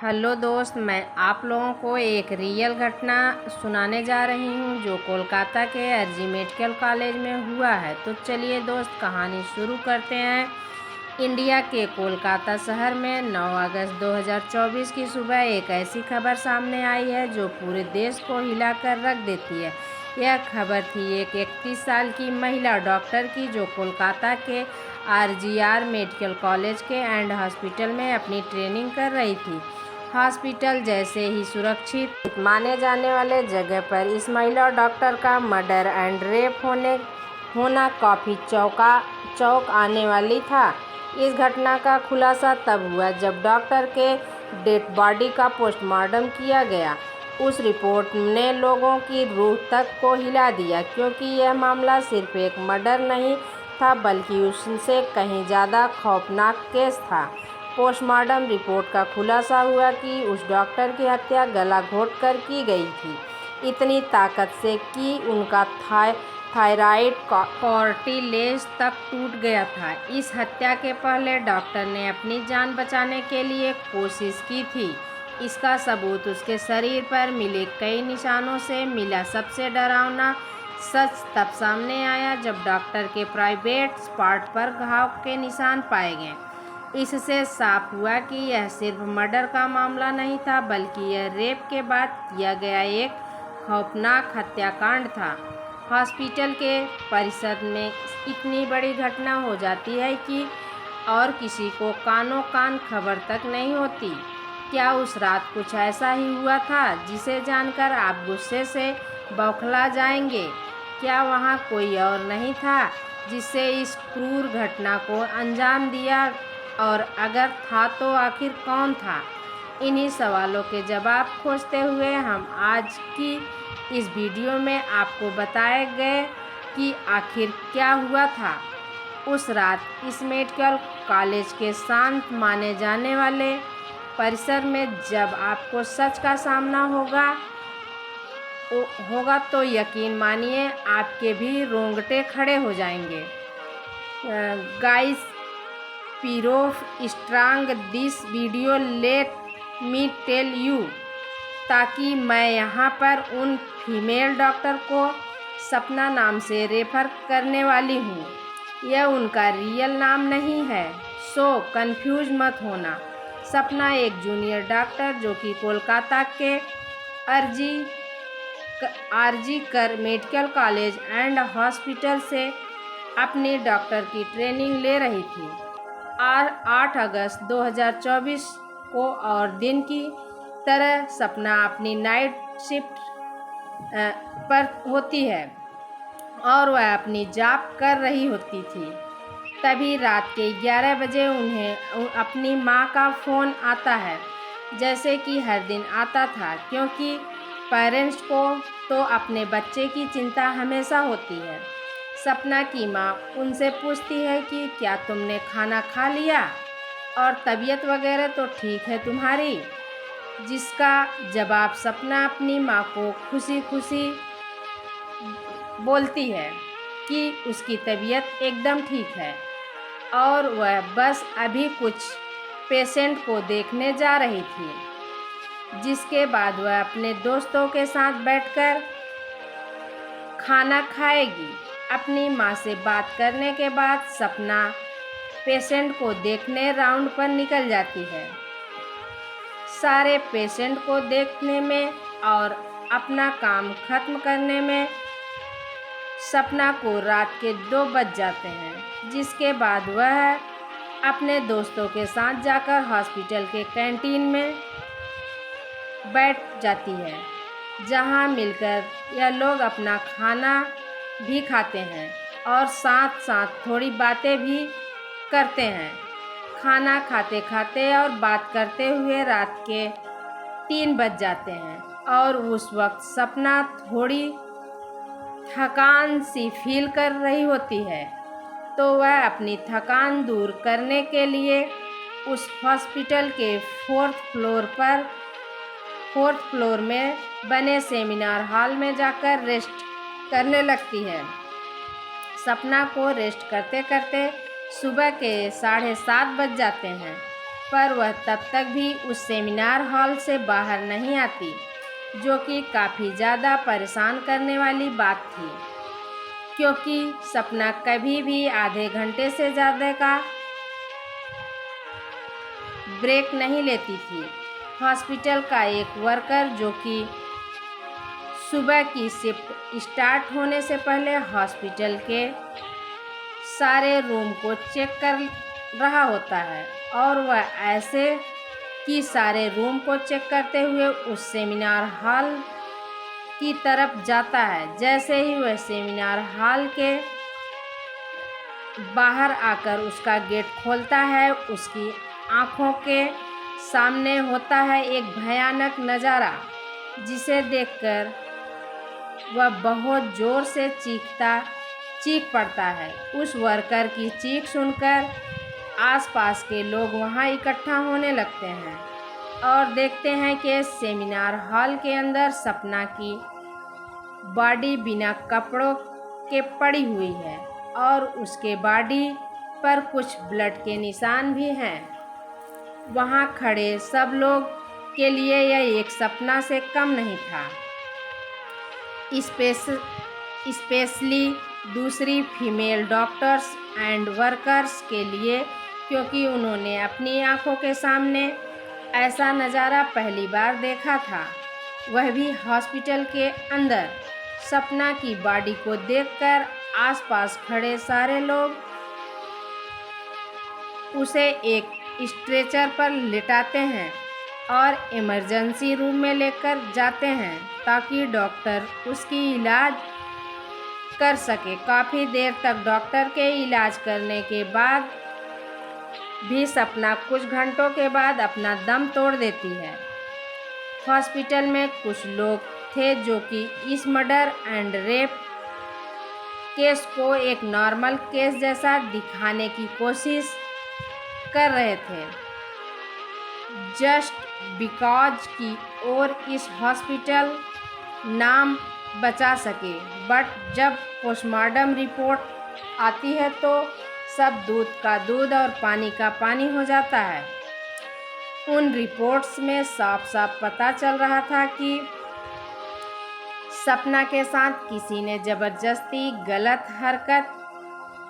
Hello दोस्त, मैं आप लोगों को एक रियल घटना सुनाने जा रही हूँ जो कोलकाता के आरजी मेडिकल कॉलेज में हुआ है। तो चलिए दोस्त, कहानी शुरू करते हैं। इंडिया के कोलकाता शहर में 9 अगस्त 2024 की सुबह एक ऐसी खबर सामने आई है जो पूरे देश को हिलाकर रख देती है। यह खबर थी एक 31 साल की महिला डॉक्टर की जो कोलकाता के आरजीआर मेडिकल कॉलेज के एंड हॉस्पिटल में अपनी ट्रेनिंग कर रही थी। हॉस्पिटल जैसे ही सुरक्षित माने जाने वाले जगह पर इस महिला डॉक्टर का मर्डर एंड रेप होना काफ़ी चौंक आने वाली था। इस घटना का खुलासा तब हुआ जब डॉक्टर के डेड बॉडी का पोस्टमार्टम किया गया। उस रिपोर्ट ने लोगों की रूह तक को हिला दिया, क्योंकि यह मामला सिर्फ एक मर्डर नहीं था बल्कि उससे कहीं ज़्यादा खौफनाक केस था। पोस्टमार्टम रिपोर्ट का खुलासा हुआ कि उस डॉक्टर की हत्या गला घोंटकर की गई थी, इतनी ताकत से कि उनका थायराइड कार्टिलेज तक टूट गया था। इस हत्या के पहले डॉक्टर ने अपनी जान बचाने के लिए कोशिश की थी। इसका सबूत उसके शरीर पर मिले कई निशानों से मिला। सबसे डरावना सच तब सामने आया जब डॉक्टर के प्राइवेट पार्ट पर घाव के निशान पाए गए। इससे साफ हुआ कि यह सिर्फ मर्डर का मामला नहीं था, बल्कि यह रेप के बाद किया गया एक खौफनाक हत्याकांड था। हॉस्पिटल के परिसर में इतनी बड़ी घटना हो जाती है कि और किसी को कानों कान खबर तक नहीं होती। क्या उस रात कुछ ऐसा ही हुआ था जिसे जानकर आप गुस्से से बौखला जाएंगे? क्या वहाँ कोई और नहीं था जिससे इस क्रूर घटना को अंजाम दिया, और अगर था तो आखिर कौन था? इन्हीं सवालों के जवाब खोजते हुए हम आज की इस वीडियो में आपको बताए गए कि आखिर क्या हुआ था उस रात इस मेडिकल कॉलेज के शांत माने जाने वाले परिसर में। जब आपको सच का सामना होगा तो यकीन मानिए आपके भी रोंगटे खड़े हो जाएंगे। Guys, proof strong this video, let me tell you, ताकि मैं यहाँ पर उन फीमेल डॉक्टर को सपना नाम से रेफर करने वाली हूँ। यह उनका रियल नाम नहीं है, सो कंफ्यूज मत होना। सपना एक जूनियर डॉक्टर जो कि कोलकाता के आरजी कर मेडिकल कॉलेज एंड हॉस्पिटल से अपनी डॉक्टर की ट्रेनिंग ले रही थी। 8 अगस्त 2024 को और दिन की तरह सपना अपनी नाइट शिफ्ट पर होती है और वह अपनी जॉब कर रही होती थी। तभी रात के 11 बजे उन्हें अपनी माँ का फ़ोन आता है, जैसे कि हर दिन आता था, क्योंकि पेरेंट्स को तो अपने बच्चे की चिंता हमेशा होती है। सपना की माँ उनसे पूछती है कि क्या तुमने खाना खा लिया और तबीयत वगैरह तो ठीक है तुम्हारी? जिसका जवाब सपना अपनी माँ को खुशी खुशी बोलती है कि उसकी तबीयत एकदम ठीक है और वह बस अभी कुछ पेशेंट को देखने जा रही थी। जिसके बाद वह अपने दोस्तों के साथ बैठकर खाना खाएगी। अपनी माँ से बात करने के बाद सपना पेशेंट को देखने राउंड पर निकल जाती है। सारे पेशेंट को देखने में और अपना काम खत्म करने में सपना को रात के 2 बज जाते हैं। जिसके बाद वह अपने दोस्तों के साथ जाकर हॉस्पिटल के कैंटीन में बैठ जाती है, जहां मिलकर यह लोग अपना खाना भी खाते हैं और साथ साथ थोड़ी बातें भी करते हैं। खाना खाते खाते और बात करते हुए रात के 3 बज जाते हैं और उस वक्त सपना थोड़ी थकान सी फील कर रही होती है। तो वह अपनी थकान दूर करने के लिए उस हॉस्पिटल के 4th फ्लोर में बने सेमिनार हॉल में जाकर रेस्ट करने लगती है। सपना को रेस्ट करते करते सुबह के 7:30 बज जाते हैं। पर वह तब तक भी उस सेमिनार हॉल से बाहर नहीं आती, जो कि काफ़ी ज़्यादा परेशान करने वाली बात थी, क्योंकि सपना कभी भी आधे घंटे से ज़्यादा का ब्रेक नहीं लेती थी। हॉस्पिटल का एक वर्कर, जो कि सुबह की शिफ्ट स्टार्ट होने से पहले हॉस्पिटल के सारे रूम को चेक कर रहा होता है, और वह ऐसे कि सारे रूम को चेक करते हुए उस सेमिनार हॉल की तरफ जाता है। जैसे ही वह सेमिनार हॉल के बाहर आकर उसका गेट खोलता है, उसकी आंखों के सामने होता है एक भयानक नज़ारा, जिसे देखकर वह बहुत ज़ोर से चीख पड़ता है। उस वर्कर की चीख सुनकर आसपास के लोग वहां इकट्ठा होने लगते हैं और देखते हैं कि सेमिनार हॉल के अंदर सपना की बॉडी बिना कपड़ों के पड़ी हुई है, और उसके बॉडी पर कुछ ब्लड के निशान भी हैं। वहां खड़े सब लोग के लिए यह एक सपना से कम नहीं था, स्पेशली दूसरी फीमेल डॉक्टर्स एंड वर्कर्स के लिए, क्योंकि उन्होंने अपनी आंखों के सामने ऐसा नज़ारा पहली बार देखा था, वह भी हॉस्पिटल के अंदर। सपना की बॉडी को देखकर आसपास खड़े सारे लोग उसे एक स्ट्रेचर पर लिटाते हैं और इमरजेंसी रूम में लेकर जाते हैं, ताकि डॉक्टर उसकी इलाज कर सके। काफ़ी देर तक डॉक्टर के इलाज करने के बाद भी सपना कुछ घंटों के बाद अपना दम तोड़ देती है। हॉस्पिटल में कुछ लोग थे जो कि इस मर्डर एंड रेप केस को एक नॉर्मल केस जैसा दिखाने की कोशिश कर रहे थे, जस्ट बिकॉज की और इस हॉस्पिटल नाम बचा सके। बट जब पोस्टमार्टम रिपोर्ट आती है तो सब दूध का दूध और पानी का पानी हो जाता है। उन रिपोर्ट्स में साफ साफ पता चल रहा था कि सपना के साथ किसी ने ज़बरदस्ती गलत हरकत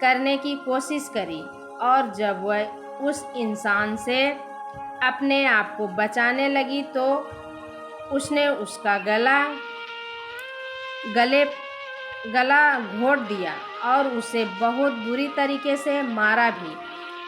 करने की कोशिश करी, और जब वह उस इंसान से अपने आप को बचाने लगी तो उसने उसका गला घोट दिया और उसे बहुत बुरी तरीके से मारा भी,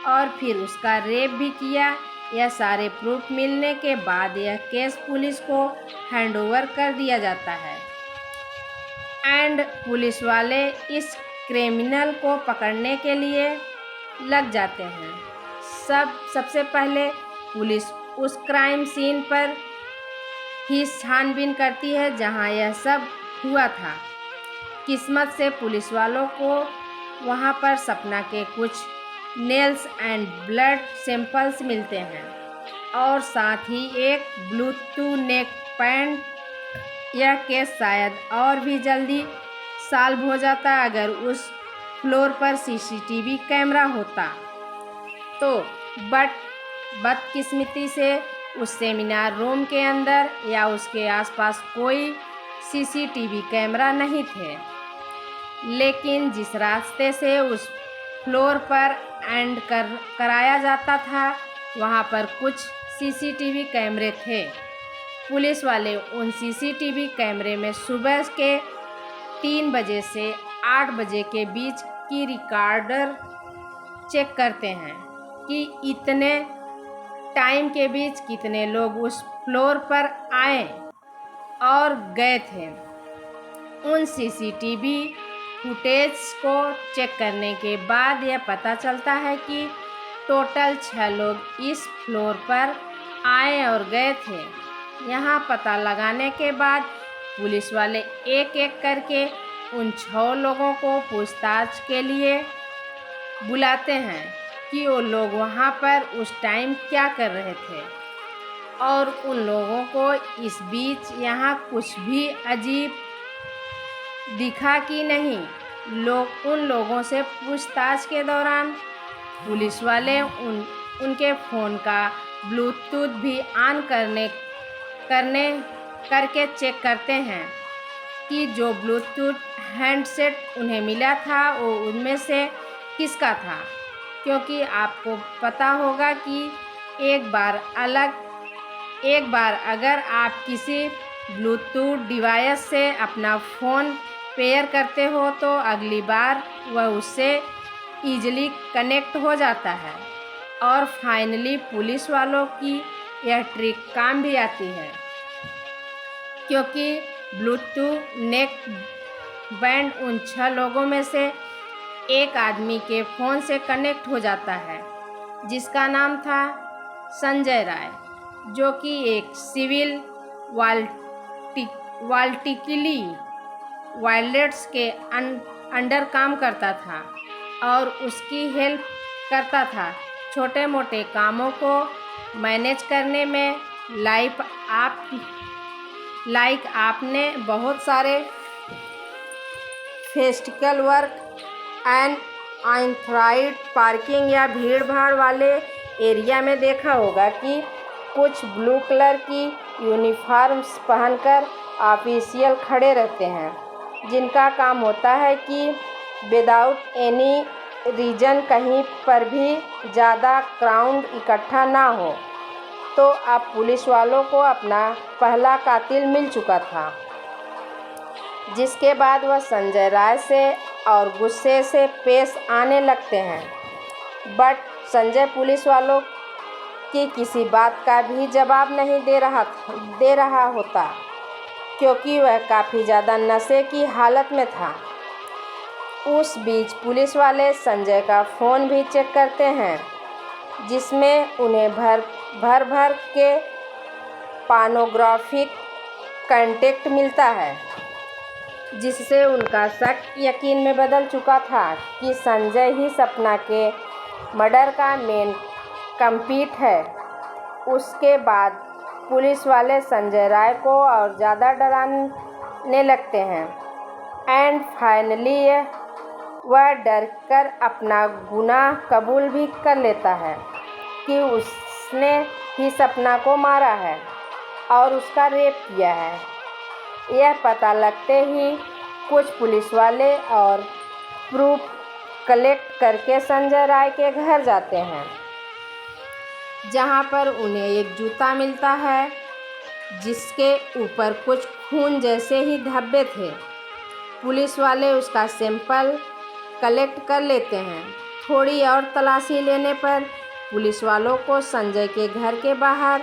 और फिर उसका रेप भी किया। यह सारे प्रूफ मिलने के बाद यह केस पुलिस को हैंडओवर कर दिया जाता है, एंड पुलिस वाले इस क्रिमिनल को पकड़ने के लिए लग जाते हैं। सबसे पहले पुलिस उस क्राइम सीन पर ही छानबीन करती है जहां यह सब हुआ था। किस्मत से पुलिस वालों को वहां पर सपना के कुछ नेल्स एंड ब्लड सैंपल्स मिलते हैं, और साथ ही एक ब्लूटूथ नेक बैंड। यह केस शायद और भी जल्दी सॉल्व हो जाता अगर उस फ्लोर पर सीसीटीवी कैमरा होता तो, बट बदकिस्मती से उस सेमिनार रूम के अंदर या उसके आसपास कोई सीसीटीवी कैमरा नहीं थे। लेकिन जिस रास्ते से उस फ्लोर पर एंड कराया जाता था वहाँ पर कुछ सीसीटीवी कैमरे थे। पुलिस वाले उन सीसीटीवी कैमरे में सुबह के 3 बजे से 8 बजे के बीच की रिकॉर्डर चेक करते हैं कि इतने टाइम के बीच कितने लोग उस फ्लोर पर आए और गए थे। उन सीसीटीवी फुटेज को चेक करने के बाद यह पता चलता है कि टोटल 6 लोग इस फ्लोर पर आए और गए थे। यहाँ पता लगाने के बाद पुलिस वाले एक एक करके उन 6 लोगों को पूछताछ के लिए बुलाते हैं कि वो लोग वहाँ पर उस टाइम क्या कर रहे थे, और उन लोगों को इस बीच यहाँ कुछ भी अजीब दिखा कि नहीं। उन लोगों से पूछताछ के दौरान पुलिस वाले उनके फ़ोन का ब्लूटूथ भी ऑन करके चेक करते हैं कि जो ब्लूटूथ हैंडसेट उन्हें मिला था वो उनमें से किसका था। क्योंकि आपको पता होगा कि एक बार अगर आप किसी ब्लूटूथ डिवाइस से अपना फ़ोन पेयर करते हो तो अगली बार वह उससे ईजिली कनेक्ट हो जाता है। और फाइनली पुलिस वालों की यह ट्रिक काम भी आती है, क्योंकि ब्लूटूथ नेक बैंड उन 6 लोगों में से एक आदमी के फ़ोन से कनेक्ट हो जाता है, जिसका नाम था संजय राय, जो कि एक सिविल वाल्टिकली वायलेट्स के अंडर काम करता था और उसकी हेल्प करता था छोटे मोटे कामों को मैनेज करने में। आपने बहुत सारे festival work and on-site parking या भीड़ भाड़ वाले एरिया में देखा होगा कि कुछ ब्लू कलर की यूनिफॉर्म्स पहनकर ऑफिशियल खड़े रहते हैं, जिनका काम होता है कि विदाउट एनी रीज़न कहीं पर भी ज़्यादा क्राउड इकट्ठा ना हो। तो अब पुलिस वालों को अपना पहला कातिल मिल चुका था, जिसके बाद वह संजय राय से और गुस्से से पेश आने लगते हैं। बट संजय पुलिस वालों की किसी बात का भी जवाब नहीं दे रहा होता, क्योंकि वह काफ़ी ज़्यादा नशे की हालत में था। उस बीच पुलिस वाले संजय का फ़ोन भी चेक करते हैं, जिसमें उन्हें भर के पोर्नोग्राफिक कंटेंट मिलता है, जिससे उनका शक यकीन में बदल चुका था कि संजय ही सपना के मर्डर का मेन कल्प्रिट है। उसके बाद पुलिस वाले संजय राय को और ज़्यादा डराने लगते हैं एंड फाइनली वह डर कर अपना गुनाह कबूल भी कर लेता है कि उसने ही सपना को मारा है और उसका रेप किया है। यह पता लगते ही कुछ पुलिस वाले और प्रूफ कलेक्ट करके संजय राय के घर जाते हैं, जहां पर उन्हें एक जूता मिलता है जिसके ऊपर कुछ खून जैसे ही धब्बे थे। पुलिस वाले उसका सैंपल कलेक्ट कर लेते हैं। थोड़ी और तलाशी लेने पर पुलिस वालों को संजय के घर के बाहर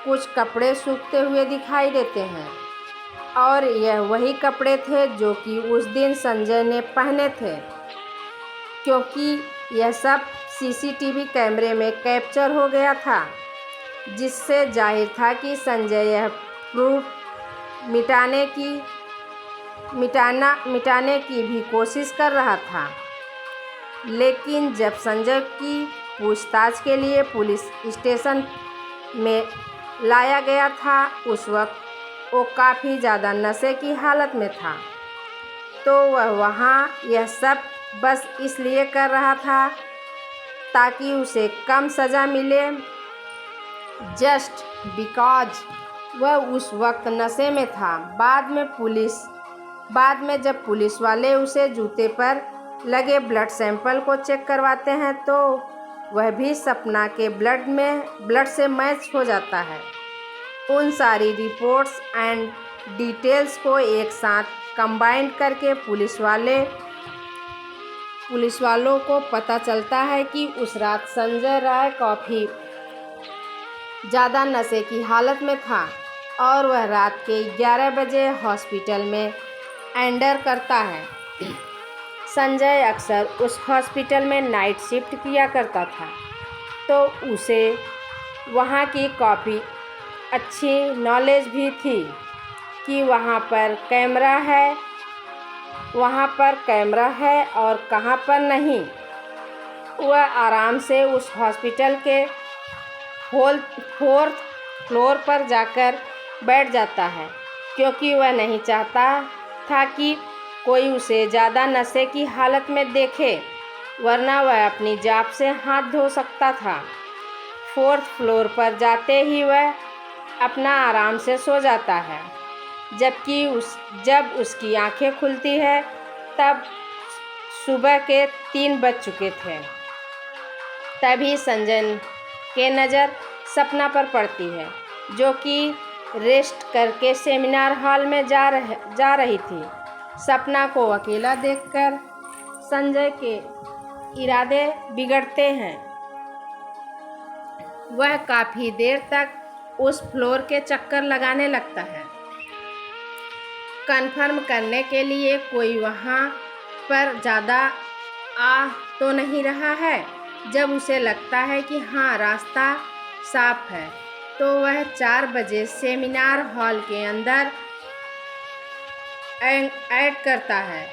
कुछ कपड़े सूखते हुए दिखाई देते हैं, और यह वही कपड़े थे जो कि उस दिन संजय ने पहने थे, क्योंकि यह सब सीसीटीवी कैमरे में कैप्चर हो गया था, जिससे जाहिर था कि संजय यह प्रूफ मिटाने की भी कोशिश कर रहा था। लेकिन जब संजय की पूछताछ के लिए पुलिस स्टेशन में लाया गया था, उस वक्त वो काफ़ी ज़्यादा नशे की हालत में था। तो वह वहाँ यह सब बस इसलिए कर रहा था ताकि उसे कम सज़ा मिले, जस्ट बिकॉज वह उस वक्त नशे में था। बाद में जब पुलिस वाले उसे जूते पर लगे ब्लड सैंपल को चेक करवाते हैं तो वह भी सपना के ब्लड से मैच हो जाता है। उन सारी रिपोर्ट्स एंड डिटेल्स को एक साथ कंबाइन करके पुलिस वालों को पता चलता है कि उस रात संजय राय काफ़ी ज़्यादा नशे की हालत में था और वह रात के 11 बजे हॉस्पिटल में एंटर करता है। संजय अक्सर उस हॉस्पिटल में नाइट शिफ्ट किया करता था, तो उसे वहाँ की काफ़ी अच्छी नॉलेज भी थी कि वहाँ पर कैमरा है और कहाँ पर नहीं। वह आराम से उस हॉस्पिटल के 4th फ्लोर पर जाकर बैठ जाता है, क्योंकि वह नहीं चाहता था कि कोई उसे ज़्यादा नशे की हालत में देखे, वरना वह अपनी जान से हाथ धो सकता था। 4th फ्लोर पर जाते ही वह अपना आराम से सो जाता है। जब उसकी आंखें खुलती है तब सुबह के 3 बज चुके थे। तभी संजय के नज़र सपना पर पड़ती है, जो कि रेस्ट करके सेमिनार हॉल में जा रही थी। सपना को अकेला देखकर संजय के इरादे बिगड़ते हैं। वह काफ़ी देर तक उस फ्लोर के चक्कर लगाने लगता है, कन्फर्म करने के लिए कोई वहाँ पर ज़्यादा आ तो नहीं रहा है। जब उसे लगता है कि हाँ, रास्ता साफ है, तो वह 4 बजे सेमिनार हॉल के अंदर ऐड करता है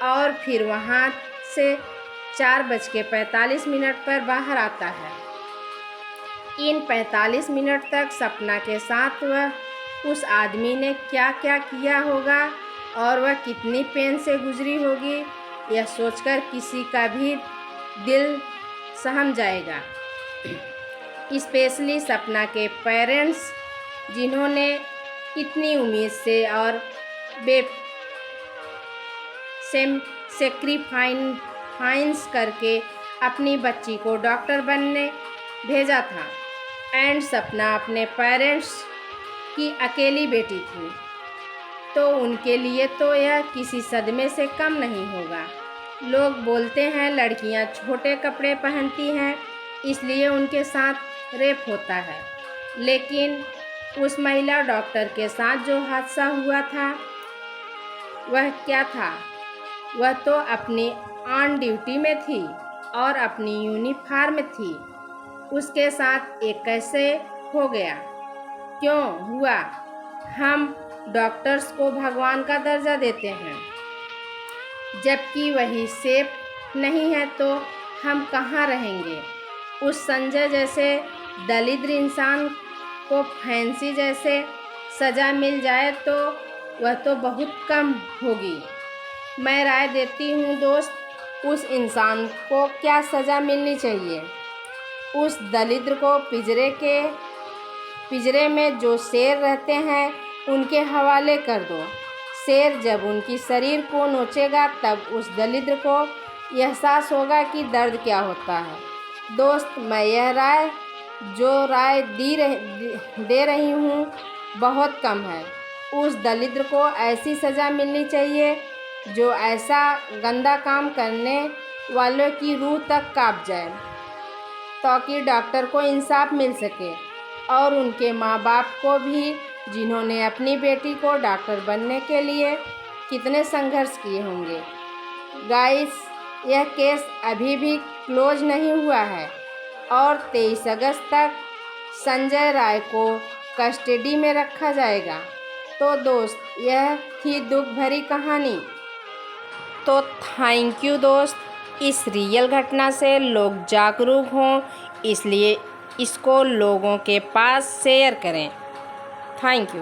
और फिर वहाँ से 4:45 पर बाहर आता है। इन 45 मिनट तक सपना के साथ वह उस आदमी ने क्या क्या किया होगा और वह कितनी पेन से गुजरी होगी, यह सोचकर किसी का भी दिल सहम जाएगा। स्पेशली सपना के पेरेंट्स, जिन्होंने इतनी उम्मीद से और सेक्रीफाइस करके अपनी बच्ची को डॉक्टर बनने भेजा था। एंड सपना अपने पेरेंट्स की अकेली बेटी थी, तो उनके लिए तो यह किसी सदमे से कम नहीं होगा। लोग बोलते हैं लड़कियां छोटे कपड़े पहनती हैं, इसलिए उनके साथ रेप होता है, लेकिन उस महिला डॉक्टर के साथ जो हादसा हुआ था वह क्या था? वह तो अपनी ऑन ड्यूटी में थी और अपनी यूनिफॉर्म में थी। उसके साथ एक कैसे हो गया? क्यों हुआ? हम डॉक्टर्स को भगवान का दर्जा देते हैं, जबकि वही सेफ नहीं है, तो हम कहाँ रहेंगे? उस संजय जैसे दलिद्र इंसान को फांसी जैसे सज़ा मिल जाए तो वह तो बहुत कम होगी। मैं राय देती हूँ दोस्त, उस इंसान को क्या सज़ा मिलनी चाहिए? उस दलिद्र को पिंजरे में जो शेर रहते हैं उनके हवाले कर दो। शेर जब उनकी शरीर को नोचेगा तब उस दलिद्र को एहसास होगा कि दर्द क्या होता है। दोस्त, मैं यह राय दे रही हूँ बहुत कम है। उस दलिद्र को ऐसी सज़ा मिलनी चाहिए जो ऐसा गंदा काम करने वालों की रूह तक काँप जाए, ताकि डॉक्टर को इंसाफ मिल सके और उनके माँ बाप को भी, जिन्होंने अपनी बेटी को डॉक्टर बनने के लिए कितने संघर्ष किए होंगे। गाइस, यह केस अभी भी क्लोज नहीं हुआ है और 23 अगस्त तक संजय राय को कस्टडी में रखा जाएगा। तो दोस्त, यह थी दुख भरी कहानी। तो थैंक यू दोस्त। इस रियल घटना से लोग जागरूक हों, इसलिए इसको लोगों के पास शेयर करें। Thank you.